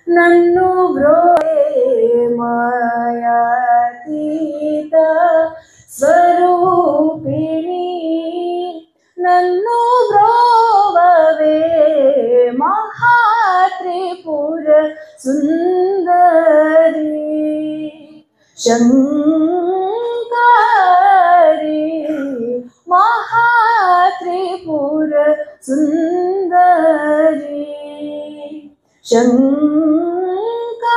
ನನ್ನು ಮಾಯಾತೀತ ಸ್ವರೂಪಿಣಿ ನನ್ನು ಬ್ರೋವವೇ ಮಹಾತ್ರಿಪುರ ಸುಂದರಿ ಶಂಕರಿ ಮಹಾತ್ರಿಪುರ ಸುಂದರಿ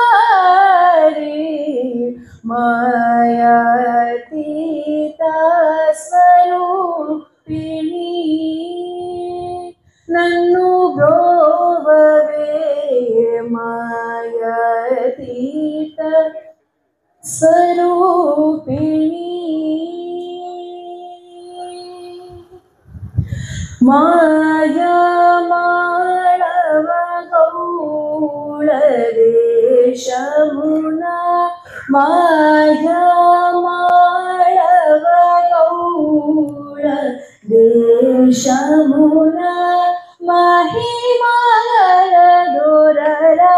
ಶಂಕರಿ ಮಾಯಾತೀತ ಸ್ವರೂಪಿಣಿ ನನ್ನು ಬ್ರೋವವೇ ಮಾಯಾತೀತ ಸ್ವರೂಪಿಣಿ ಮಾಯಾ ಮಾಳವ ಗೌಳ ದೇಶಮುನ ಮಾಯಾ ಮಾಳವ ಗೌಳ ದೇಶಮುನ ಮಹಿಮಗಳ ದೊರರಾಚಿಂಚು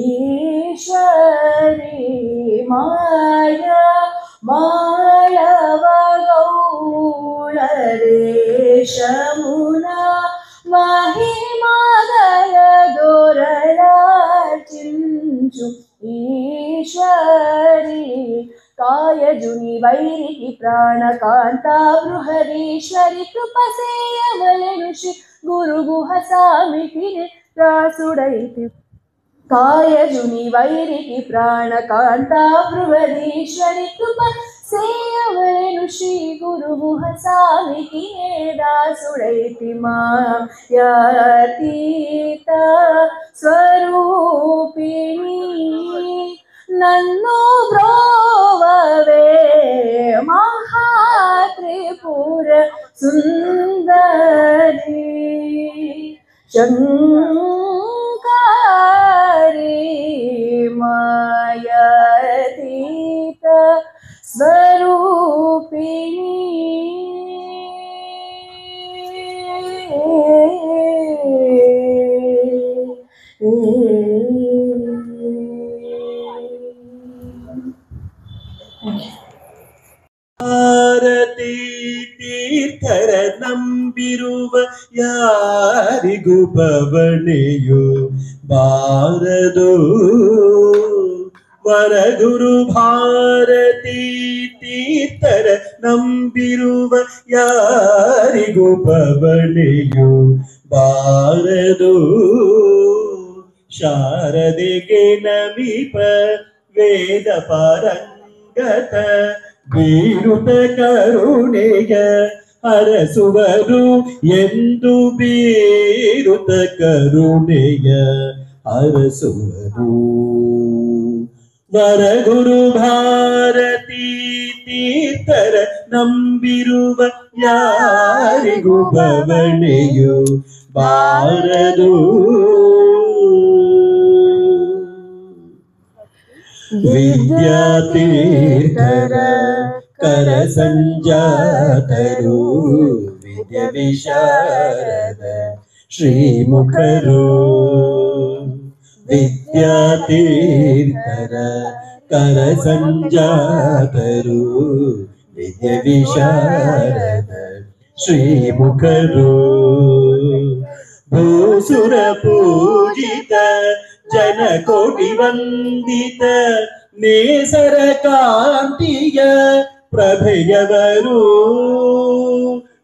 ಈಶ್ವರಿ ಮಾಯಾ ಮಾಳವ ಗೌಳ ದೇಶಮುನ ಮಹಿಮಗಳ ದೊರರಾಚಿಂಚು ಈಶ್ವರಿ ಕಾಯಜುನಿ ವೈರಿಕಿ ಪ್ರಾಣಕಾಂತ ಬೃಹದೀಶ್ವರಿ ಕೃಪಸೇಯವಳೆನು ಶ್ರೀ ಗುರು ಗುಹ ಸಾಮಿತಿನೆ ತ್ರಾಸುಡೈತಿ ಕಾಯಜುನಿ ವೈರಿಕಿ ಪ್ರಾಣಕಾಂತ ಬೃಹದೀಶ್ವರಿ ಕೃಪ ಸೇಯವಳೆನು ಶ್ರೀ ಗುರು ಗುಹ ಸಾಮಿತಿನೆ ದಾಸುಡೈತಿ ಮಾಯಾತೀತ ಸ್ವರೂಪಿಣಿ ನನ್ನು ಬ್ರೋವವೇ ಮಹಾತ್ರಿಪುರ ಸುಂದರಿ ಶಂಕರಿ ಮಾಯಾತೀತ ಸ್ವರೂಪಿಣಿ ಭಾರತೀ ತೀರ್ಥರ ನಂಬಿರುವ ಯಾರಿಗೂ ಬವಣೆಯು ಬಾರದು ವರಗುರು ಭಾರತೀ ತೀರ್ಥರ ನಂಬಿರುವ ಯಾರಿಗೂ ಬವಣೆಯು ಬಾರದು ಶಾರದೆಗೆ ನಮಿಪ ವೇದ ಪಾರಂಗತ ಬೀರುತ ಕರುಣೆಯ ಹರಸುವರು ಎಂದು ಬೀರುತ ಕರುಣೆಯ ಹರಸುವರು ವರಗುರು ಭಾರತೀ ತೀರ್ಥರ ನಂಬಿರುವ ಯಾರಿಗೂ ಬವಣೆಯು ಬಾರದು ವಿದ್ಯಾತೀರ್ಥರ ಕರ ಸಂಜಾತರು ವಿದ್ಯ ವಿಶಾರದ ಶ್ರೀಮುಖರು ವಿದ್ಯಾತೀರ್ಥರ ಕರ ಸಂಜಾತರು ವಿದ್ಯ ವಿಶಾರದ ಶ್ರೀಮುಖರು ಭೂಸುರ ಪೂಜಿತ ಜನಕೋಟಿ ವಂದಿತ ನೇಸರ ಕಾಂತಿಯ ಪ್ರಭೆಯವರು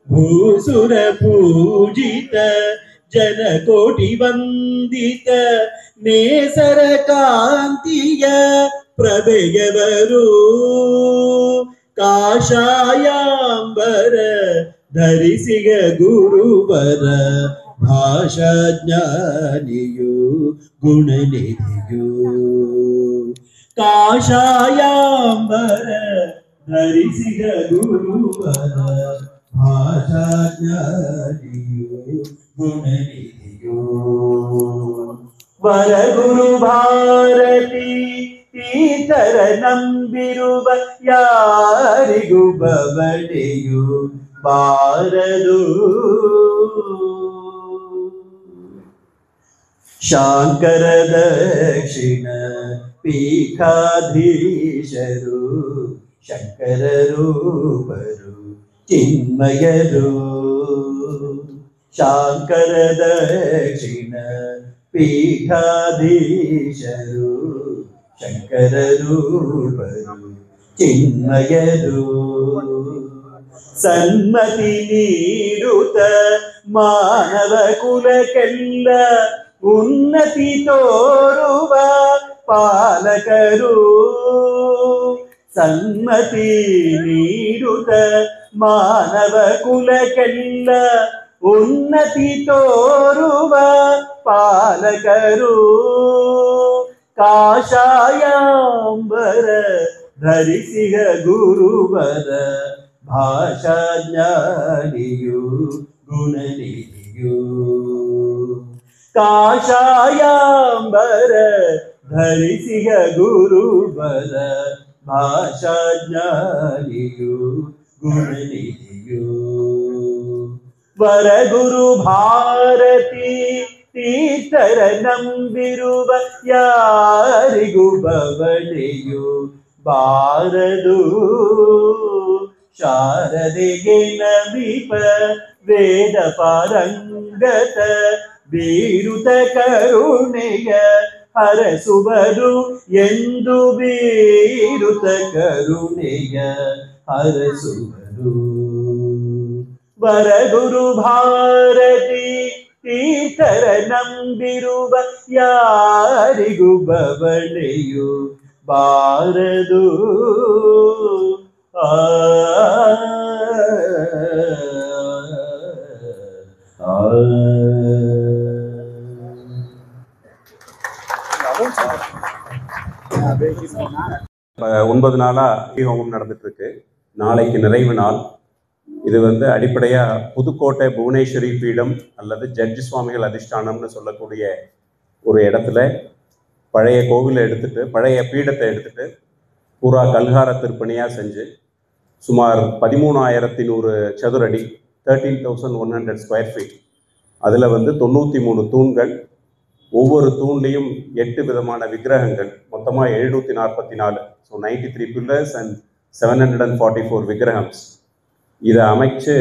ಭೂಸುರ ಪೂಜಿತ ಜನಕೋಟಿ ವಂದಿತ ನೇಸರ ಕಾಂತಿಯ ಪ್ರಭೆಯವರು ಕಾಷಾಯಾಂಬರ ಧರಿಸಿಗ ಗುರುವರ ಭಾಷಾಜ್ಞಾನಿಯು ಗುಣನಿಧಿಯು ಕಾಷಾಯಾಂಬರ ಧರಿಸಿಗ ಗುರುವರ ಭಾಷಾಜ್ಞಾನಿಯು ಗುಣನಿಧಿಯು ವರಗುರು ಭಾರತಿ ತೀರ್ಥರ ನಂಬಿರುವ ಯಾರಿಗೂ ಬವಣೆಯು ಬಾರದು ಶಾಂಕರ ದಕ್ಷಿಣ ಪೀಠಾಧೀಶರು ಶಂಕರ ರೂಪರು ಚಿನ್ಮಯರು. ಶಾಂಕರ ದಕ್ಷಿಣ ಪೀಠಾಧೀಶರು ಶಂಕರ ರೂಪರು ಚಿನ್ಮಯರು. ಸನ್ಮತಿ ನೀಡುತ್ತ ಮಾನವ ಕುಲಕ್ಕೆಲ್ಲ ಉನ್ನತಿ ತೋರುವ ಪಾಲಕರು. ಸನ್ಮತಿ ನೀಡುತ್ತ ಮಾನವ ಕುಲಕ್ಕೆಲ್ಲ ಉನ್ನತಿ ತೋರುವ ಪಾಲಕರು. ಕಾಷಾಯಾಂಬರ ಧರಿಸಿಗ ಗುರುವರ ಭಾಷಾಜ್ಞಾನಿಯು ಗುಣನಿಧಿಯು. ಕಾಷಾಯಾಂಬರ ಧರಿಸಿಗ ಗುರುವರ ಭಾಷಾಜ್ಞಾನಿಯು ಗುಣನಿಧಿಯು. ವರಗುರು ಭಾರತಿ ತೀರ್ಥರ ನಂಬಿರುವ ಯಾರಿಗೂ ಬವಣೆಯು ಬಾರದು. ಶಾರದೆಗೆ ನಮಿಪ ವೇದ ಪಾರಂಗತ ಬೀರುತ ಕರುಣೆಯ ಹರಸುವರು ಎಂದು ಬೀರುತ ಕರುಣೆಯ ಹರಸುವರು. ವರಗುರು ಭಾರತಿ ತೀರ್ಥರ ನಂಬಿರುವ ಯಾರಿಗೂ ಬವಣೆಯು ಬಾರದು. ஒன்பது நாளா ஹோமம் நடந்துட்டு இருக்கு. நாளைக்கு நிறைவு நாள். இது அடிப்படையா புதுக்கோட்டை புவனேஸ்வரி பீடம் அல்லது ஜட்ஜி சுவாமிகள் அதிஷ்டானம்னு சொல்லக்கூடிய ஒரு இடத்துல பழைய கோவிலை எடுத்துட்டு, பழைய பீடத்தை எடுத்துட்டு பூரா கல்கார திருப்பணியா செஞ்சு சுமார் 13,100 சதுரடி 13,100 ஸ்கொயர் ஃபீட். அதில் 93 தூண்கள், ஒவ்வொரு தூண்லேயும் 8 விதமான விக்கிரகங்கள், மொத்தமாக 744. So 93 pillars and 744 விக்கிரகம்ஸ். இதை அமைச்சு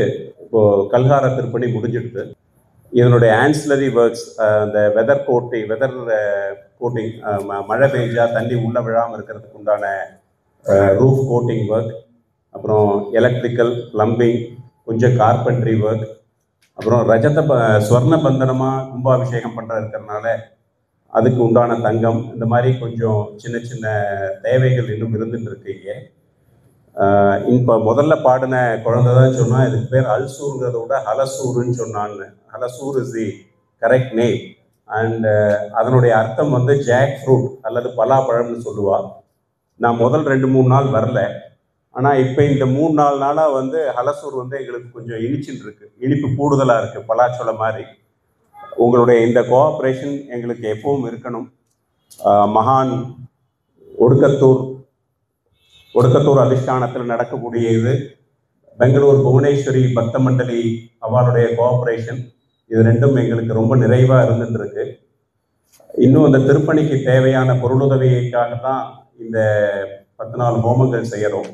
இப்போது கல்கார திருப்பணி முடிஞ்சிடுது. இதனுடைய ஆன்சிலரி ஒர்க்ஸ், அந்த வெதர் கோட்டிங், மழை பெஞ்சா தண்ணி உள்ளே விழாமல் இருக்கிறதுக்கு உண்டான ரூஃப் கோட்டிங் ஒர்க், அப்புறம் எலக்ட்ரிக்கல், பிளம்பிங், கொஞ்சம் கார்பென்ட்ரி ஒர்க், அப்புறம் ஸ்வர்ண பந்தனமாக கும்பாபிஷேகம் பண்ணுறது இருக்கிறதுனால அதுக்கு உண்டான தங்கம், இந்த மாதிரி கொஞ்சம் சின்ன சின்ன தேவைகள் இன்னும் இருந்துட்டு இருக்கீங்க. இப்போ முதல்ல பாடின குழந்தை தான் சொன்னால் இதுக்கு பேர் அல்சூருங்கிறத விட ஹலசூருன்னு சொன்னான்னு. Halasur is the correct name. And அதனுடைய அர்த்தம் ஜாக் ஃப்ரூட் அல்லது பலாப்பழம்னு சொல்லுவாள். நான் முதல் 2-3 நாள் வரல. ஆனால் இப்போ இந்த 3-4 நாளாக ஹலசூர் எங்களுக்கு கொஞ்சம் இனிச்சுன்னு இருக்கு, இனிப்பு கூடுதலாக இருக்குது, பலாச்சொலை மாதிரி. உங்களுடைய இந்த கோஆப்ரேஷன் எங்களுக்கு எப்பவும் இருக்கணும். மகான் ஒடுக்கத்தூர் அதிஷ்டானத்தில் நடக்கக்கூடிய இது பெங்களூர் புவனேஸ்வரி பக்த மண்டலி அவளுடைய கோஆப்ரேஷன், இது ரெண்டும் எங்களுக்கு ரொம்ப நிறைவாக இருந்துட்டு இருக்கு. இன்னும் அந்த திருப்பணிக்கு தேவையான பொருளுதவிக்காக தான் இந்த 14 ஹோமங்கள் செய்கிறோம்.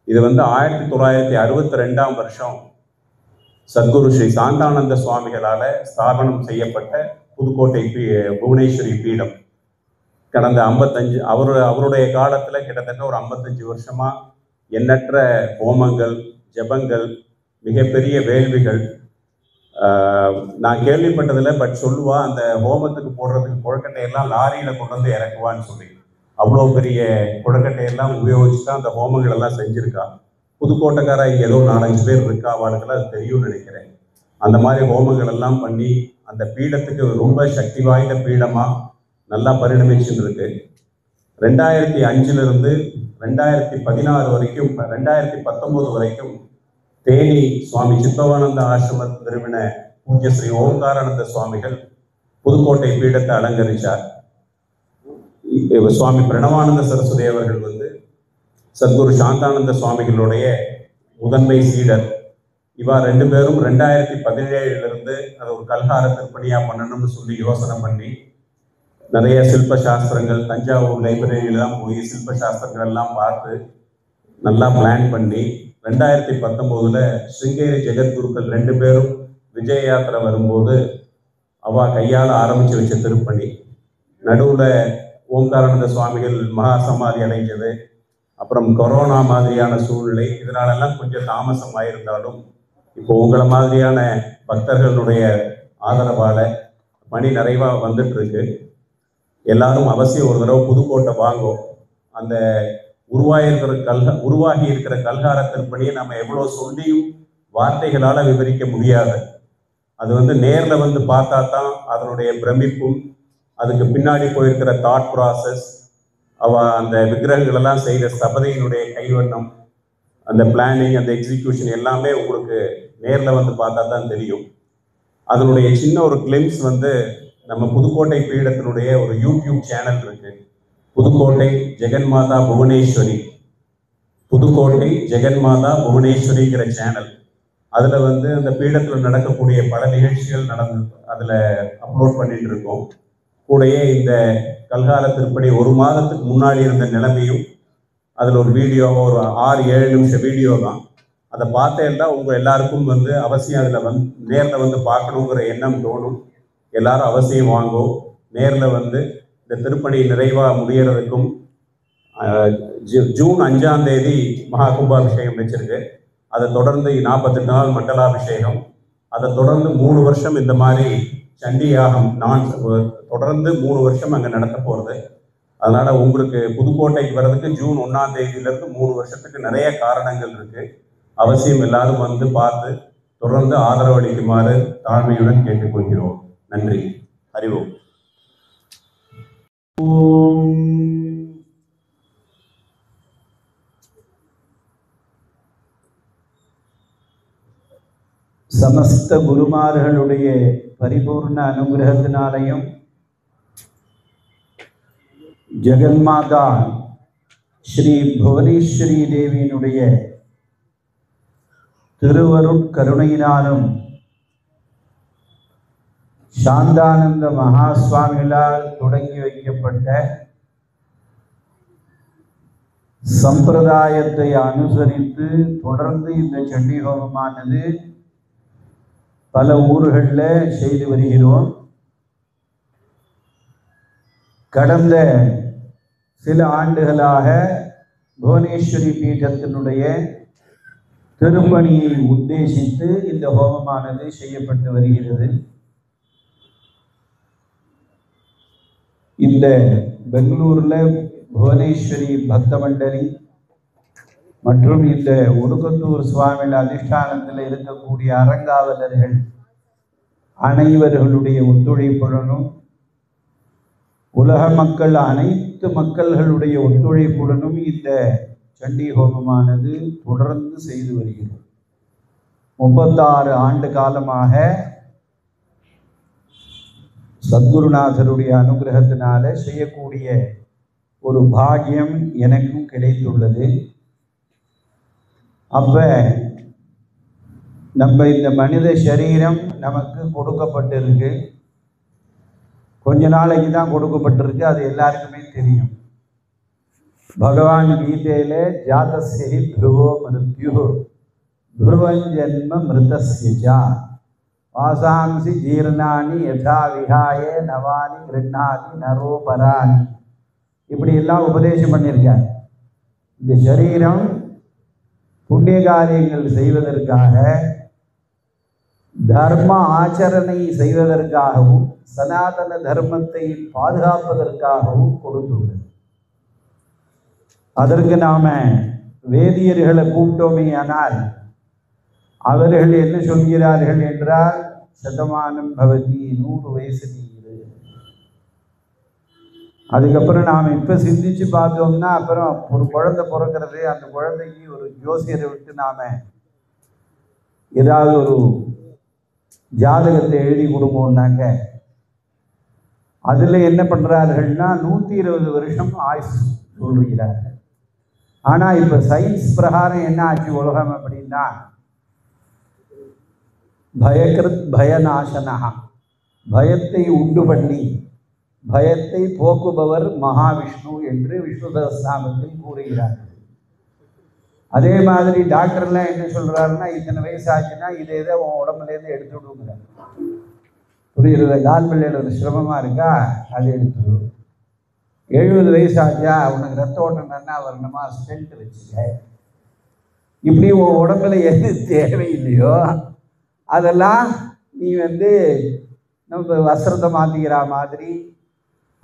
இது 1962ஆம் வருஷம் சத்குரு ஸ்ரீ சாந்தானந்த சுவாமிகளால் ஸ்தாபனம் செய்யப்பட்ட புதுக்கோட்டை புவனேஸ்வரி பீடம். கடந்த 55 அவருடைய காலத்தில் கிட்டத்தட்ட ஒரு 55 வருஷமாக எண்ணற்ற ஹோமங்கள், ஜபங்கள், மிகப்பெரிய வேள்விகள். நான் கேள்விப்பட்டதில்லை, பட் சொல்லுவா அந்த ஹோமத்துக்கு போடுறதுக்கு குழக்கட்டையெல்லாம் லாரியில் கொண்டு வந்து இறக்குவான்னு சொல்லி. அவ்வளோ பெரிய குழக்கட்டையெல்லாம் உபயோகிச்சு தான் அந்த ஹோமங்கள் எல்லாம் செஞ்சுருக்கா. புதுக்கோட்டைக்காரா இங்கே ஏதோ 4-5 பேர் இருக்கா, அவளுக்கெல்லாம் அது தெரியும்னு நினைக்கிறேன். அந்த மாதிரி ஹோமங்கள் எல்லாம் பண்ணி அந்த பீடத்துக்கு ரொம்ப சக்தி வாய்ந்த பீடமாக நல்லா பரிணமிச்சுன்னு இருக்கு. 2005 2016 வரைக்கும், 2019 வரைக்கும் தேனி சுவாமி சித்பவானந்த ஆசிரம நிறுவன பூஜ்ய ஸ்ரீ ஓங்காரானந்த சுவாமிகள் புதுக்கோட்டை பீடத்தை அலங்கரித்தார். சுவாமி பிரணவானந்த சரஸ்வதி அவர்கள் சத்குரு சாந்தானந்த சுவாமிகளுடைய முதன்மை சீடர். இவா 2 பேரும் 2017 அதை ஒரு கல்கார திருப்பணியாக பண்ணணும்னு சொல்லி யோசனை பண்ணி நிறைய சில்ப சாஸ்திரங்கள் தஞ்சாவூர் லைப்ரரியிலாம் போய் சில்ப சாஸ்திரங்கள் எல்லாம் பார்த்து நல்லா பிளான் பண்ணி 2019 ஸ்ருங்கேரி ஜெகத்குருக்கள் 2 பேரும் விஜய யாத்திரை வரும்போது அவ கையால் ஆரம்பித்து வச்ச திருப்பணி. நடுவில் ஓம்காரானந்த சுவாமிகள் மகா சமாதி அடைஞ்சது, அப்புறம் கொரோனா மாதிரியான சூழ்நிலை, இதனாலெல்லாம் கொஞ்சம் தாமசம் ஆயிருந்தாலும் இப்போ உங்களை மாதிரியான பக்தர்களுடைய ஆதரவால் பணி நிறைவாக வந்துட்டு இருக்கு. எல்லாரும் அவசியம் ஒரு தடவை புதுக்கோட்டை வாங்கும். அந்த உருவாகி இருக்கிற கல்கார திருப்பணியை நம்ம எவ்வளோ சொல்லியும் வார்த்தைகளால் விவரிக்க முடியாது. அது நேரில் பார்த்தா தான் அதனுடைய பிரமிப்பும், அதுக்கு பின்னாடி போயிருக்கிற தாட் ப்ராசஸ், அந்த விக்கிரகங்களெல்லாம் செய்த ஸ்தபதியினுடைய கைவண்ணம், அந்த பிளானிங், அந்த எக்ஸிக்யூஷன் எல்லாமே உங்களுக்கு நேரில் பார்த்தா தான் தெரியும். அதனுடைய சின்ன ஒரு கிளிம்ஸ் நம்ம புதுக்கோட்டை பீடத்தினுடைய ஒரு யூடியூப் சேனல் இருக்கு, புதுக்கோட்டை ஜெகன்மாதா புவனேஸ்வரி, புதுக்கோட்டை ஜெகன்மாதா புவனேஸ்வரிங்கிற சேனல். அதில் அந்த பீடத்தில் நடக்கக்கூடிய பல நிகழ்ச்சிகள் அதில் அப்லோட் பண்ணிட்டு இருக்கோம். கூடயே இந்த கல்கார திருப்பணி 1 மாதத்துக்கு முன்னாடி இருந்த நிலைமையும் அதில் ஒரு வீடியோ, ஒரு 6-7 நிமிஷம் வீடியோ தான். அதை பார்த்தேன்னா உங்கள் எல்லாருக்கும் அவசியம் அதில் நேரில் பார்க்கணுங்கிற எண்ணம் தோணும். எல்லாரும் அவசியம் வாங்கும். நேரில் இந்த திருப்பணி நிறைவாக முடியறதுக்கும் ஜூன் 5ஆம் தேதி மகா கும்பாபிஷேகம் வச்சிருக்கு. அதை தொடர்ந்து 48 நாள் மண்டலாபிஷேகம், அதை தொடர்ந்து 3 வருஷம் இந்த மாதிரி சண்டியாகம் தொடர்ந்து 3 வருஷம் அங்கே நடத்த போகிறது. அதனால் உங்களுக்கு புதுக்கோட்டைக்கு வர்றதுக்கு ஜூன் 1ஆம் தேதியிலேருந்து 3 வருஷத்துக்கு நிறைய காரணங்கள் இருக்குது. அவசியம் எல்லாரும் பார்த்து தொடர்ந்து ஆதரவு அளிக்குமாறு தாழ்மையுடன் கேட்டுக்கொள்கிறோம். நன்றி. அறிவோம். சமஸ்த குருமார்களுடைய பரிபூர்ண அனுகிரகத்தினாலையும் ஜெகன்மாதா ஸ்ரீ புவனேஸ்வரி தேவியினுடைய திருவருட்கருணையினாலும் சாந்தானந்த மகா சுவாமிகளால் தொடங்கி வைக்கப்பட்ட சம்பிரதாயத்தை அனுசரித்து தொடர்ந்து இந்த சண்டி ஹோமமானது பல ஊர்களில் செய்து வருகிறோம். கடந்த சில ஆண்டுகளாக புவனேஸ்வரி பீடத்தினுடைய திருப்பணியை உத்தேசித்து இந்த ஹோமமானது செய்யப்பட்டு வருகிறது. இந்த பெங்களூரில் புவனேஸ்வரி பக்த மண்டலி மற்றும் இந்த ஒடுக்கத்தூர் சுவாமிகள் அதிஷ்டானத்தில் இருக்கக்கூடிய அறங்காவலர்கள் அனைவர்களுடைய ஒத்துழைப்புடனும் உலக மக்கள் அனைத்து மக்கள்களுடைய ஒத்துழைப்புடனும் இந்த சண்டி ஹோமமானது தொடர்ந்து செய்து வருகிறோம். 36 ஆண்டு காலமாக சத்குருநாதருடைய அனுகிரகத்தினால செய்யக்கூடிய ஒரு பாக்கியம் எனக்கும் கிடைத்துள்ளது. அப்ப நம்ம இந்த மனித சரீரம் நமக்கு கொடுக்கப்பட்டிருக்கு. கொஞ்ச நாளைக்கு தான் கொடுக்கப்பட்டிருக்கு, அது எல்லாருக்குமே தெரியும். பகவான் கீதையில ஜாதஸ்ய துருவோ மிருத்யு துருவஞ்சன்ம மிருதஸ்ய வாசாம்சி ஜீர்ணானி யதா விஹாய நவானி கிருண்ணாதி நரோபராணி, இப்படி எல்லாம் உபதேசம் பண்ணியிருக்கார். இந்த சரீரம் புண்ணிய காரியங்கள் செய்வதற்காக, தர்ம ஆச்சரணை செய்வதற்காகவும், சனாதன தர்மத்தை பாதுகாப்பதற்காகவும் கொடுத்துள்ளது. அதற்கு நாம வேதியர்களை கூப்பிட்டோமே ஆனால் அவர்கள் என்ன சொல்கிறார்கள் என்றால், சதமானம் பவதி, 100 வயசு நீங்குது. அதுக்கப்புறம் நாம் இப்போ சிந்திச்சு பார்த்தோம்னா, அப்புறம் ஒரு குழந்தை பிறக்கிறது, அந்த குழந்தைக்கு ஒரு ஜோசியரை விட்டு நாம் ஏதாவது ஒரு ஜாதகத்தை எழுதி கொடுப்போம்னாக்க அதில் என்ன பண்ணுறார்கள்னா 120 வருஷம் ஆயுசு சொல்கிறார்கள். ஆனால் இப்போ சயின்ஸ் பிரகாரம் என்ன ஆச்சு உலகம் அப்படின்னா, பயகிருத் பயநாசனா, பயத்தை உண்டு பண்ணி பயத்தை போக்குபவர் மகாவிஷ்ணு என்று விஷ்ணு சஹஸ்ரநாமத்தில் கூறுகிறார்கள். அதே மாதிரி டாக்டர்லாம் என்ன சொல்கிறாருன்னா, இத்தனை வயசு ஆச்சுன்னா இதை ஏதோ உன் உடம்புலேருந்து எடுத்து விடுங்கிறார். புரியுறத? கால் பிள்ளையோட சிரமமாக இருக்கா, அதை எடுத்துடும். 70 வயசு ஆச்சா, உனக்கு ரத்த ஓட்டம் நல்லா வரணுமா, ஸ்டென்ட் வச்சுக்க. இப்படி உன் உடம்புல எது தேவையில்லையோ அதெல்லாம் நீ நம்ம வஸ்திரத்தை மாற்றிக்கிற மாதிரி,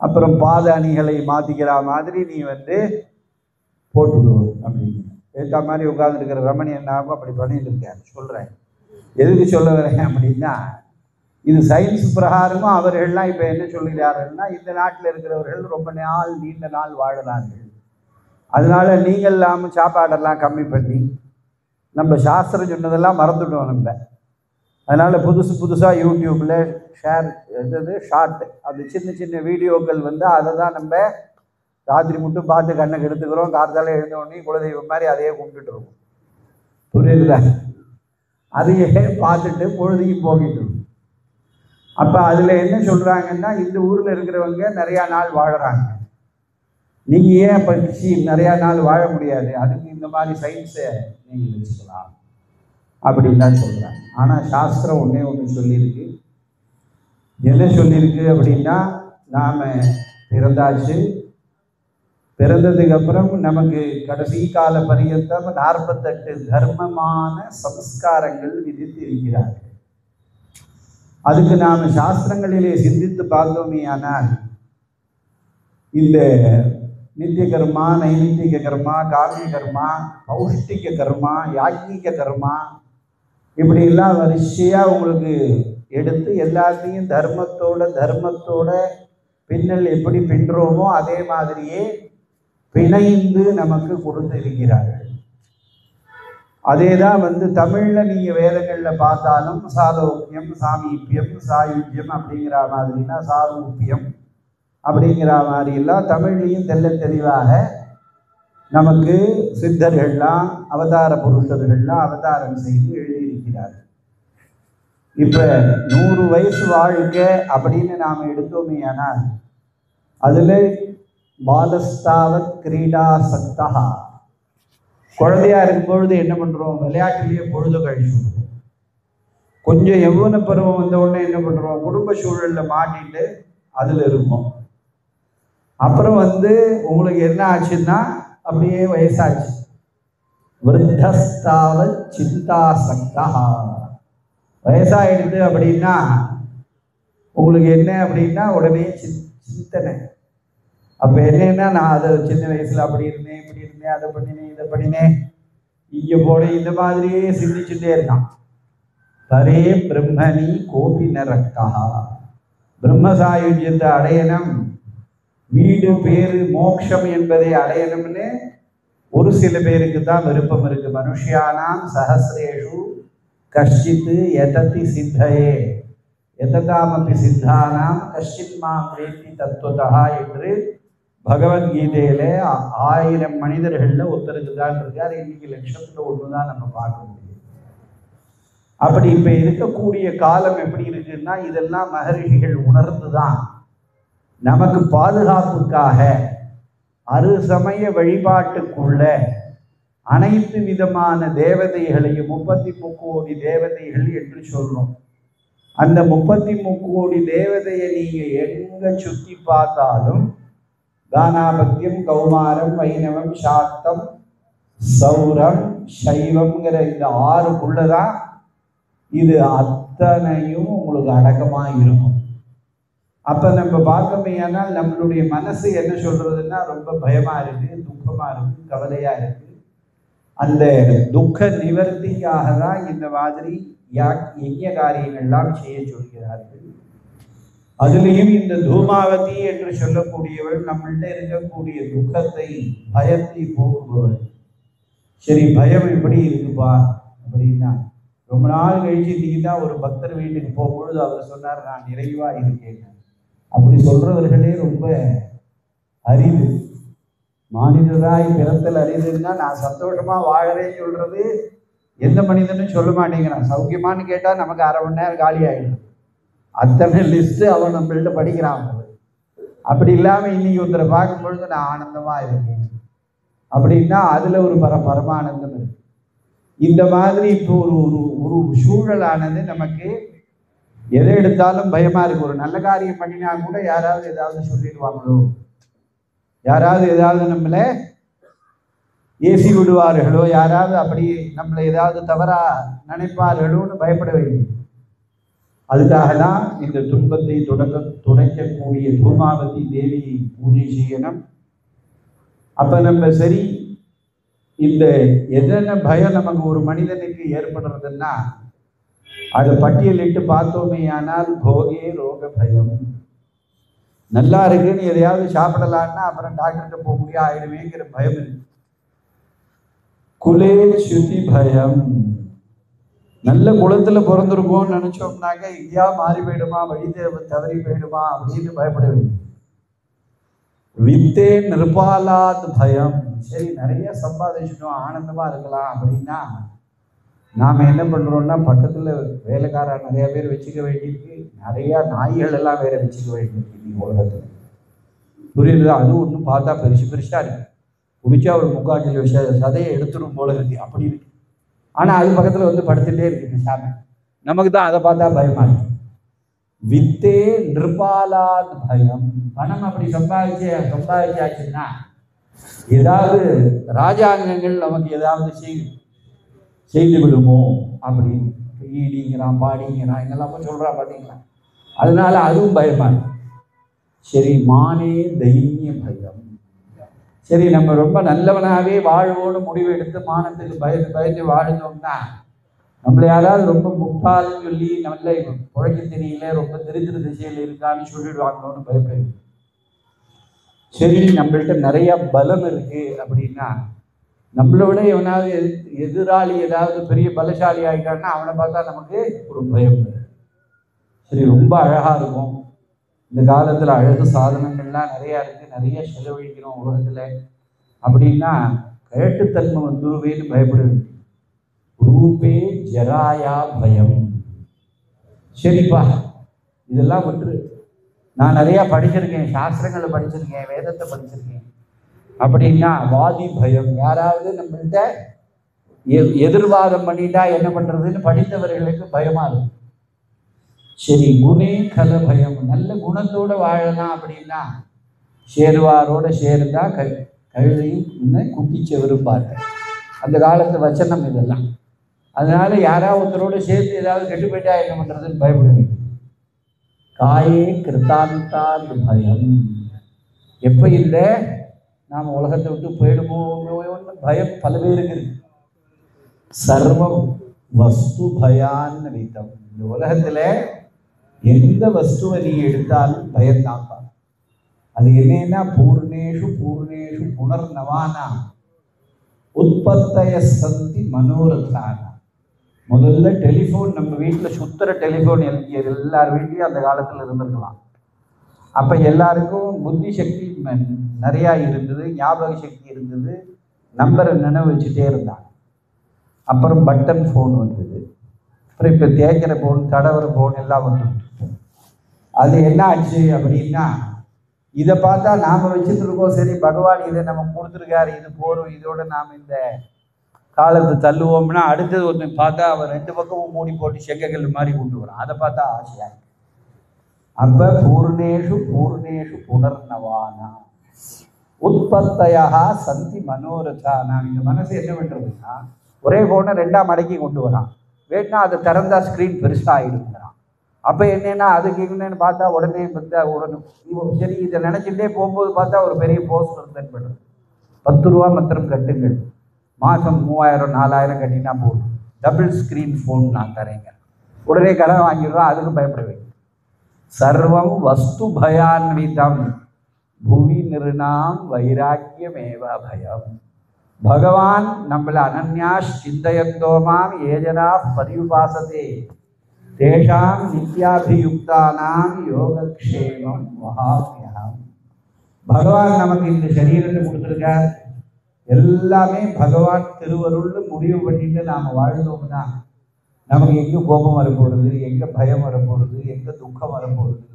அப்புறம் பாத அணிகளை மாற்றிக்கிற மாதிரி நீ போட்டுவிடுவோம் அப்படின்னு ஏற்ற மாதிரி உட்காந்துருக்கிற ரமணி என்னாகும் அப்படி பண்ணிட்டு இருக்கேன். சொல்கிறேன், எதுக்கு சொல்ல வரேன் அப்படின்னா, இது சயின்ஸ் பிரகாரமும் அவர்கள்லாம் இப்போ என்ன சொல்கிறார்கள்னா, இந்த நாட்டில் இருக்கிறவர்கள் ரொம்ப நீண்ட நாள் வாழலார்கள். அதனால நீங்கள் இல்லாமல் சாப்பாடெல்லாம் கம்மி பண்ணி நம்ம சாஸ்திரம் சொன்னதெல்லாம் மறந்துட்டோம் நம்ம. அதனால் புதுசாக யூடியூப்பில் ஷார்ட் அது சின்ன சின்ன வீடியோக்கள் அதை தான் நம்ம ராத்திரி மட்டும் பார்த்து கண்ணை கெடுத்துக்கிறோம். காத்தால எழுந்த உடனே குலதெய்வம் மாதிரி அதையே கும்பிட்டுருவோம். புரியுதுல? அதையே பார்த்துட்டு பொழுதுக்கு போகிட்டு. அப்போ அதில் என்ன சொல்கிறாங்கன்னா, இந்த ஊரில் இருக்கிறவங்க நிறையா நாள் வாழறாங்க, நீங்கள் ஏன் படிச்சு நிறையா நாள் வாழ முடியாது, அதுக்கு இந்த மாதிரி சயின்ஸை நீங்கள் வச்சுக்கலாம் அப்படின்னு தான் சொல்கிறாங்க. ஆனால் சாஸ்திரம் ஒன்று சொல்லியிருக்கு. என்ன சொல்லியிருக்கு அப்படின்னா, நாம் பிறந்தாச்சு, பிறந்ததுக்கப்புறம் நமக்கு கடைசி கால பரியந்தம் 48 தர்மமான சம்ஸ்காரங்கள் விதித்து இருக்கிறார்கள். அதுக்கு நாம் சாஸ்திரங்களிலே சிந்தித்து பார்த்தோமே ஆனால், இந்த நித்திய கர்மா, நைமித்திக கர்மா, காமிய கர்மா, பௌஷ்டிக கர்மா, யாக்ஞிக கர்மா, இப்படியெல்லாம் வரிசையாக உங்களுக்கு எடுத்து எல்லாத்தையும் தர்மத்தோட பின்னல் எப்படி பின்றோமோ அதே மாதிரியே பிணைந்து நமக்கு கொடுத்து இருக்கிறார்கள். அதே தான் தமிழில் நீங்கள் வேதங்களில் பார்த்தாலும் சாலோக்கியம், சாமீபியம், சாயுஜ்யம் அப்படிங்கிற மாதிரினா சாரூபியம் அப்படிங்கிற மாதிரியெல்லாம் தமிழ்லையும் தெளிவாக நமக்கு சித்தர்கள்லாம் அவதார புருஷர்கள்லாம் அவதாரம் செய்து எழுதியிருக்கிறார்கள். இப்போ 100 வயசு வாழ்க்கை அப்படின்னு நாம் எடுத்தோமே ஆனால், அதில் பாலஸ்தாவத் கிரீடா சக்தா, குழந்தையா இருக்கும் பொழுது என்ன பண்ணுறோம், விளையாட்டுலேயே பொழுது கழிச்சு. கொஞ்சம் யௌவன பருவம் வந்த உடனே என்ன பண்ணுறோம், குடும்ப சூழலில் மாட்டிட்டு அதில் இருக்கும். அப்புறம் உங்களுக்கு என்ன ஆச்சுன்னா, அப்படியே வயசாச்சு. விருத்தஸ்தாவத் சிந்தா சக்தா, வயசாயிடுது அப்படின்னா உங்களுக்கு என்ன அப்படின்னா உடனே சிந்தனை. அப்போ என்னன்னா, நான் அதை சின்ன வயசில் அப்படி இருந்தேன், இப்படி இருந்தேன், அதை பண்ணினேன், இதை பண்ணினேன், இங்கே போனேன், இந்த மாதிரியே சிந்திச்சுட்டே இருக்கான். பரே பிரம்மணி கோபி நரக்கா, பிரம்மசாயுஜ்யத்தை அடையணும், வீடு பேரு மோட்சம் என்பதை அடையணும்னு ஒரு சில பேருக்கு தான் விருப்பம் இருக்கு. மனுஷியானாம் சஹசிரேஷு கஷ்டித்து எதத்தி சித்தையே எததாமப்பி சித்தானாம் கஷ்டித் மாம் வேத்தி தத்துவதா என்று பகவத்கீதையில 1000 மனிதர்களில் ஒருத்தருக்கு தான் இருக்கார். இன்னைக்கு லட்சத்துல ஒன்று தான் நம்ம பார்க்க முடியும். அப்படி இப்போ இருக்கக்கூடிய காலம் எப்படி இருக்குன்னா, இதெல்லாம் மகரிஷிகள் உணர்ந்து தான் நமக்கு பாதுகாப்புக்காக அறுசமய வழிபாட்டுக்குள்ள அனைத்து விதமான தேவதைகளையும் 33 கோடி தேவதைகள் என்று சொல்றோம். அந்த 33 கோடி தேவதையை நீங்க எங்க சுத்தி பார்த்தாலும் தானாபத்தியம், கௌமாரம், வைணவம், சாக்தம், சௌரம், சைவம்ங்கிற இந்த 6க்குள்ளதான் இது அத்தனையும் உங்களுக்கு அடக்கமாக இருக்கும். அப்போ நம்ம பார்க்கமையானால் நம்மளுடைய மனசு என்ன சொல்றதுன்னா, ரொம்ப பயமாக இருக்குது, துக்கமாக இருக்குது, கவலையாக இருக்குது. அந்த துக்க நிவர்த்திக்காக தான் இந்த மாதிரி யஜ்ஞ காரியங்கள்லாம் செய்ய சொல்கிறார்கள். அதுலேயும் இந்த தூமாவதி என்று சொல்லக்கூடியவள் நம்மள்ட இருக்கக்கூடிய துக்கத்தை, பயத்தை போக்குபவள். சரி, பயம் எப்படி இருக்குப்பா அப்படின்னா, ரொம்ப நாள் கழிச்சு இன்னைக்கு தான் ஒரு பக்தர் வீட்டுக்கு போகும்பொழுது அவர் சொன்னார், நான் நிறைவா இருக்கேன். அப்படி சொல்றவர்களே ரொம்ப அரிது. மானிடராய் பிறத்தல் அரிதுன்னா, நான் சந்தோஷமா வாழறேன்னு சொல்றது எந்த மனிதனும் சொல்ல மாட்டேங்கிறான். சௌக்கியமானு கேட்டா நமக்கு 1/2 மணி நேரம் காலி ஆகிடும். அத்தனை லிஸ்ட் அவன் நம்மள்ட்ட படிக்கிறான். அப்படி இல்லாமல் இன்னைக்கு ஒருத்தரை பார்க்கும் பொழுது நான் ஆனந்தமாக இருக்கேன் அப்படின்னா அதில் ஒரு பரமானந்தம் இருக்கு. இந்த மாதிரி இப்போ ஒரு ஒரு ஒரு சூழலானது நமக்கு எதை எடுத்தாலும் பயமா இருக்கு. ஒரு நல்ல காரியம் பண்ணினா கூட யாராவது ஏதாவது சொல்லிடுவாங்களோ, யாராவது ஏதாவது நம்மளை ஏசி விடுவார்களோ, யாராவது அப்படி நம்மளை ஏதாவது தவறா நினைப்பார்களோன்னு பயப்பட வேண்டும். அதுக்காக தான் இந்த துன்பத்தை துடைக்கக்கூடிய தூமாவதி தேவியை பூஜை செய்யணும். அப்ப நம்ம சரி, இந்த என்னென்ன பயம் நமக்கு ஒரு மனிதனுக்கு ஏற்படுறதுன்னா அதை பட்டியலிட்டு பார்த்தோமே ஆனால் போகே ரோக பயம். நல்லா இருக்குன்னு எதையாவது சாப்பிடலான்னா அப்புறம் டாக்டர்கிட்ட போக முடியாது ஆயிடுவேங்கிற பயம் இருக்கு. குலே சுத்தி பயம். நல்ல குளத்துல பிறந்திருக்கோம்னு நினைச்சோம்னாக்க இங்கேயா மாறி போயிடுமா, வழி தவறி போயிடுமா அப்படின்னு பயப்பட வேண்டும். வித்தே நிருபாலாத் பயம். சரி, நிறைய சம்பாதிச்சிட்டோம் ஆனந்தமா இருக்கலாம் அப்படின்னா நாம என்ன பண்றோம்னா பக்கத்துல வேலைக்கார நிறைய பேர் வச்சுக்க வேண்டியிருக்கு, நிறைய நாய்கள் எல்லாம் வேற வச்சுக்க வேண்டியிருக்கு இன்னைக்கு உலகத்துல. புரியுது? அது ஒன்றும் பார்த்தா பெருசா இருக்கு, குடிச்சா ஒரு 3/4 கிலோ சதையை எடுத்துடும் போல இருக்கு, அப்படி இருக்கு. ஆனா அது பக்கத்துல வந்து படுத்துட்டே இருக்கு சாமி. நமக்கு தான் அதை பார்த்தா பயமா இருக்கு. வித்தே நிருபாலாத் பயம். பணம் அப்படி சம்பாதிச்சாச்சுன்னா ஏதாவது ராஜாங்கங்கள் நமக்கு ஏதாவது செய்து விடுமோ அப்படின்னு ஈடிங்கிறான் பாடிங்கிறான் என்னெல்லாமோ சொல்றான் பார்த்தீங்களா. அதனால அதுவும் பயமா இருக்கு. சரி, மானே தைரிய பயம். சரி, நம்ம ரொம்ப நல்லவனாகவே வாழ்வோன்னு முடிவு எடுத்து மானத்துக்கு பயந்து வாழ்ந்தோம்னா நம்மளை யாராவது ரொம்ப முட்டாள்னு சொல்லி நல்ல புழைக்க தெரியல, ரொம்ப திருத்திரு திசையில் இருக்கான்னு சொல்லிடுவாங்களோன்னு பயப்படுது. சரி, நம்மள்கிட்ட நிறைய பலம் இருக்கு அப்படின்னா நம்மளை விட எவனாவது எதிராளி ஏதாவது பெரிய பலசாலி ஆகிட்டான்னா அவனை பார்த்தா நமக்கு ஒரு பயம். சரி, ரொம்ப அழகா இருக்கும். இந்த காலத்துல அழகு சாதனங்கள்லாம் நிறைய இருக்கு, நிறைய செலவழிக்கிறோம் உலகத்துல அப்படின்னா கேட்டுத்தன்மை வந்துருவேன்னு பயப்படுது. ரூபே ஜராயா பயம். சரிப்பா, இதெல்லாம் விட்டு நான் நிறைய படிச்சிருக்கேன், சாஸ்திரங்களை படிச்சிருக்கேன், வேதத்தை படிச்சிருக்கேன் அப்படின்னா வாதி பயம். யாராவது நம்மள்கிட்ட எதிர்வாதம் பண்ணிட்டா என்ன பண்றதுன்னு படித்தவர்களுக்கு பயமா இருக்கும். சரி, குணே கல பயம். நல்ல குணத்தோட வாழலாம் அப்படின்னா சேருவாரோட சேர்ந்தா கழுதையும் குட்டிச்ச விரும்பார்கள். அந்த காலத்து வச்சனம் இதெல்லாம். அதனால யாராவது ஒருத்தரோட சேர்ந்து ஏதாவது கெட்டு போயிட்டா என்ன பண்றதுன்னு பயப்படுவேன். காயே கிருத்தாந்தால் பயம். எப்ப இல்லை நாம உலகத்தை விட்டு போயிடுமோன்னு பயம் பல பேருக்கு இருக்கு. சர்வம் வஸ்து பயான்னு வைத்தம். இந்த உலகத்துல எந்த வஸ்துவை நீ எடுத்தாலும் பயந்தாப்பா. அது என்னன்னா பூர்ணேஷு பூர்ணேஷு புனர்நவானா உற்பத்தய சந்தி மனோரதானா. முதல்ல டெலிஃபோன் நம்ம வீட்டில் சுத்துற டெலிஃபோன் எல்லார் வீட்லையும் அந்த காலத்தில் இருந்திருக்கலாம். அப்போ எல்லாருக்கும் புத்தி சக்தி நிறையா இருந்தது, ஞாபக சக்தி இருந்தது, நம்பரை நினைவு வச்சுட்டே இருந்தாங்க. அப்புறம் பட்டன் ஃபோன் வந்தது, அப்புறம் இப்போ தேய்க்கிற ஃபோன், தடவர ஃபோன் எல்லாம் வந்துட்டு. அது என்ன ஆச்சு அப்படின்னா இதை பார்த்தா நாம் வச்சுட்டு இருக்கோம். சரி, பகவான் இதை நம்ம கொடுத்துருக்காரு, இது போரும், இதோட நாம் இந்த காலத்தை தள்ளுவோம்னா அடுத்தது ஒன்று பார்த்தா அவன் 2 பக்கமும் மூடி போட்டு செக்கக்கல் மாதிரி கொண்டு வரான். அதை பார்த்தா ஆசையாக. அப்ப பூர்ணேஷு பூர்ணேஷு புனர்நவானா உற்பத்தையா சந்தி மனோரதானா. இந்த மனசு என்ன பண்றதுன்னா ஒரே போனை 2ஆ மடக்கி கொண்டு வரான். வேணா அதை திறந்தா ஸ்கிரீன் பெருசா ஆயிடுங்கிறான். அப்ப என்னன்னா அதுக்கு என்னன்னு பார்த்தா உடனே சரி, இதை நினைச்சுட்டே போகும்போது பார்த்தா ஒரு பெரிய போஸ்டர் தென்படுறது. 10 ரூபா மாத்திரம் கட்டுங்கள், மாதம் 3000 4000 கட்டினா போதும், டபுள் ஸ்கிரீன் ஃபோன் நான் தரேங்க. உடனே கடன் வாங்கிடுறோம். அதுக்கு பயப்படுவேன். சர்வம் வஸ்து பயான்விதம் புவி நிருணாம் வைராக்கியமேவ பயம். பகவான் நம்மளை அனன்யா சிந்தயந்தோமாம் ஏஜனா பரியுபாசதே தேஷாம் நித்யாபியுக்தானாம் யோகக்ஷேமம் வஹாம்யஹம். பகவான் நமக்கு இந்த சரீரத்தை கொடுத்துருக்கார். எல்லாமே பகவான் திருவருள்னு முடிவு பண்ணிட்டு நாம் வாழ்ந்தோம்னா நமக்கு எங்கே கோபம் வரப்போகிறது, எங்கே பயம் வரப்போகிறது, எங்கே துக்கம் வரப்போகிறது,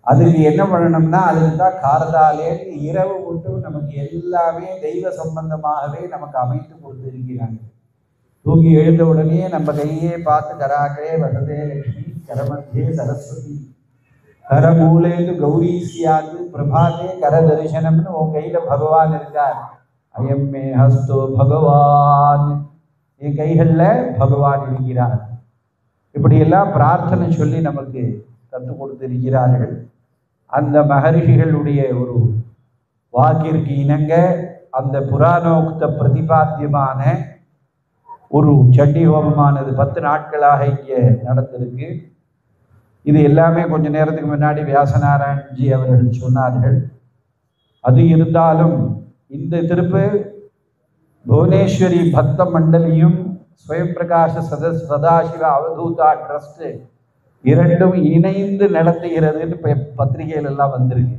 அதுக்கு என்ன பண்ணணும்னா, அதுக்கு தான் காரதாலே இரவு மட்டும் நமக்கு எல்லாமே தெய்வ சம்பந்தமாகவே நமக்கு அமைத்து கொடுத்திருக்கிறாங்க. தூங்கி எழுந்த உடனே நம்ம கையே பார்த்து கராகே வசதே லட்சுமி கரமத்தியே சரஸ்வதி கரமூலேந்து கௌரி சியாது பிரபாதே கர தரிசனம்னு உன் கையில பகவான் இருக்கார். அயம்மே ஹஸ்தோ பகவான், என் கைகள்ல பகவான் இருக்கிறார். இப்படியெல்லாம் பிரார்த்தனை சொல்லி நமக்கு கற்றுக் கொடுத்திருக்கிறார்கள். அந்த மகரிஷிகளுடைய ஒரு வாக்கிற்கு இணங்க அந்த புராணோக்த பிரதிபாத்தியமான ஒரு சண்டி ஹோமமானது 10 நாட்களாக இங்கே நடந்திருக்கு. இது எல்லாமே கொஞ்ச நேரத்துக்கு முன்னாடி வியாசநாராயண்ஜி அவர்கள் சொன்னார்கள். அது இருந்தாலும் இந்த திருப்பு புவனேஸ்வரி பக்த மண்டலியும் ஸ்வயம் பிரகாஷ சதாசிவ அவதூதா ட்ரஸ்ட் இரண்டும் இணைந்து நடத்துகிறதுன்னு பத்திரிகைகள் எல்லாம் வந்திருக்கு.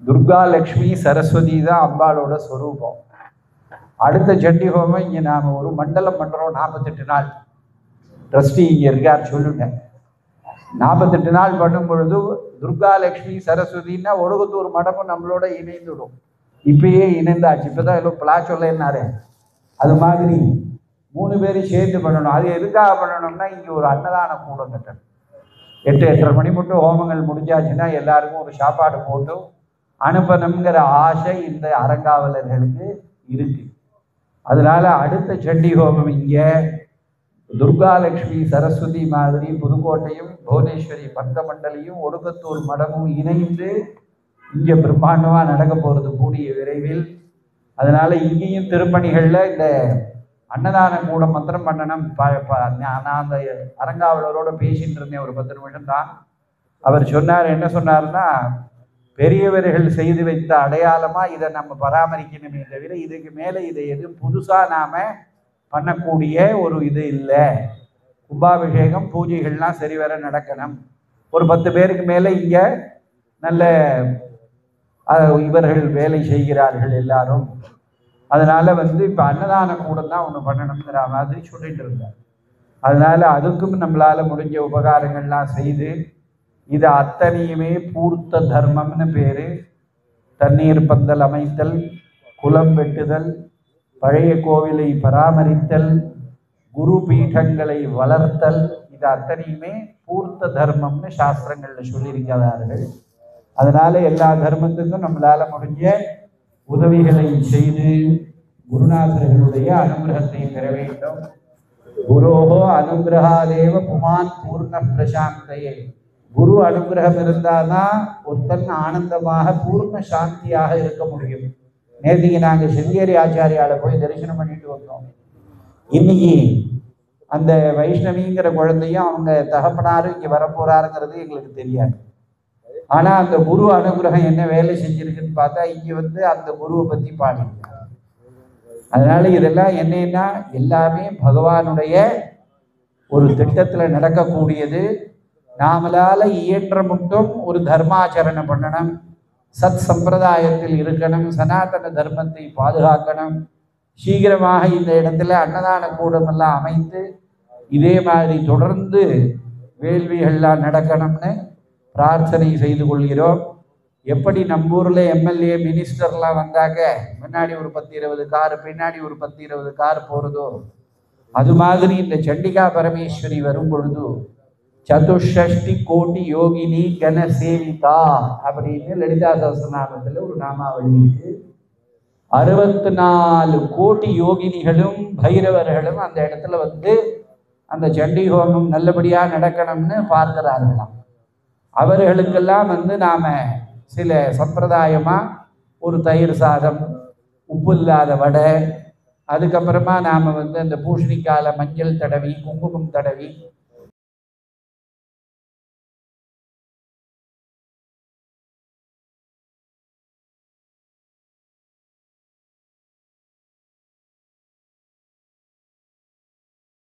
துர்கா லக்ஷ்மி சரஸ்வதி தான் அம்பாளோட ஸ்வரூபம். அடுத்த சண்டி ஹோமம் இங்கே நாம் ஒரு மண்டலம் பண்ணுறோம். 48 நாள் ட்ரஸ்டி இங்கே இருக்கார் சொல்லுங்க. 48 நாள் பண்ணும் பொழுது துர்கா லக்ஷ்மி சரஸ்வதினா ஒடுகத்தூர் மடமும் நம்மளோட இணைந்துடும். இப்பயே இணைந்தாச்சு. இப்போதான் எல்லாம் பிளா சொல்லினாரு. அது மாதிரி 3 பேரும் சேர்ந்து பண்ணணும். அது எதுக்காக பண்ணணும்னா, இங்கே ஒரு அன்னதான கூடம் கட்டணும். 8-8:30 மணி மட்டும் ஹோமங்கள் முடிஞ்சாச்சுன்னா எல்லாருக்கும் ஒரு சாப்பாடு போட்டு அனுப்பணுங்கிற ஆசை இந்த அறங்காவலர்களுக்கு இருக்கு. அதனால அடுத்த சண்டி ஹோமம் இங்கே துர்கா லக்ஷ்மி சரஸ்வதி மாதிரி புதுக்கோட்டையும் புவனேஸ்வரி பக்த மண்டலியும் ஒடுக்கத்தூர் மடமும் இணைந்து இங்கே பிரம்மாண்டமாக நடக்க போகிறது கூடிய விரைவில். அதனால இங்கேயும் திருப்பணிகளில் இந்த அன்னதான கூடம் மாத்திரம் பண்ணணும். நான் அந்த அரங்காவலரோட பேசிட்டு இருந்தேன் ஒரு 10 நிமிஷம் தான். அவர் சொன்னார், என்ன சொன்னார்னா, பெரியவர்கள் செய்து வைத்த அடையாளமாக இதை நம்ம பராமரிக்கணுமே தவிர இதுக்கு மேலே இதை எதுவும் புதுசாக நாம் பண்ணக்கூடிய ஒரு இது இல்லை. கும்பாபிஷேகம் பூஜைகள்லாம் சரிவர நடக்கணும். ஒரு 10 பேருக்கு மேலே இங்கே நல்ல இவர்கள் வேலை செய்கிறார்கள் எல்லாரும். அதனால இப்போ அன்னதான கூடம் தான் ஒன்று பண்ணணுங்கிற மாதிரி சொல்லிட்டு இருந்தார். அதனால அதுக்கும் நம்மளால முடிஞ்ச உபகாரங்கள்லாம் செய்து இது அத்தனையுமே பூர்த்த தர்மம்னு பேரு. தண்ணீர் பந்தல் அமைத்தல், குளம் வெட்டுதல், பழைய கோவிலை பராமரித்தல், குரு பீடங்களை வளர்த்தல், இது அத்தனையுமே பூர்த்த தர்மம்னு சாஸ்திரங்கள்ல சொல்லியிருக்கிறார்கள். அதனால எல்லா தர்மத்துக்கும் நம்மளால முடிஞ்ச உதவிகளை செய்து குருநாதர்களுடைய அனுகிரகத்தை பெற வேண்டும். குரோஹோ அனுகிரகாதேவ புமான் பூர்ண பிரசாந்தையே. குரு அனுகிரகம் இருந்தாதான் ஒருத்தன் ஆனந்தமாக பூர்ண சாந்தியாக இருக்க முடியும். நேற்றுக்கு நாங்கள் சிங்கேரி ஆச்சாரியால போய் தரிசனம் பண்ணிட்டு வந்தோம். இன்னைக்கு அந்த வைஷ்ணவிங்கிற குழந்தையும் அவங்க தகப்பனாரும் இங்கே வரப்போறாருங்கிறது எங்களுக்கு தெரியாது. ஆனால் அந்த குரு அனுகிரகம் என்ன வேலை செஞ்சிருக்குன்னு பார்த்தா இங்கே அந்த குருவை பற்றி பாடியிருக்காங்க. அதனால இதெல்லாம் என்னன்னா எல்லாமே பகவானுடைய ஒரு திட்டத்தில் நடக்கக்கூடியது. நாமளால இயன்ற மட்டும் ஒரு தர்மாச்சரணம் பண்ணணும், சத் சம்பிரதாயத்தில் இருக்கணும், சனாதன தர்மத்தை பாதுகாக்கணும். சீக்கிரமாக இந்த இடத்துல அன்னதான கூடமெல்லாம் அமைத்து இதே மாதிரி தொடர்ந்து வேள்விகள்லாம் நடக்கணும்னு பிரார்த்தனை செய்து கொள்கிறோம். எப்படி நம்ம ஊரில் எம்எல்ஏ மினிஸ்டர்லாம் வந்தாங்க முன்னாடி ஒரு 10-20 கார் பின்னாடி ஒரு 10-20 கார் போகிறதோ, அது மாதிரி இந்த சண்டிகா பரமேஸ்வரி வரும் பொழுது சதுஷ்டி கோட்டி யோகினி கன சேவிதா அப்படின்னு லலிதா சஹஸ்ரநாமத்தில் ஒரு நாமாவளி இருக்கு. 64 கோடி யோகினிகளும் பைரவர்களும் அந்த இடத்துல அந்த சண்டி ஹோமம் நல்லபடியாக நடக்கணும்னு பார்க்கிறார்களாம். அவர்களுக்கெல்லாம் நாம சில சம்பிரதாயமாக ஒரு தயிர் சாதம், உப்பு இல்லாத வடை, அதுக்கப்புறமா நாம் அந்த பூஷணிக்கால மஞ்சள் தடவி குங்குமம் தடவி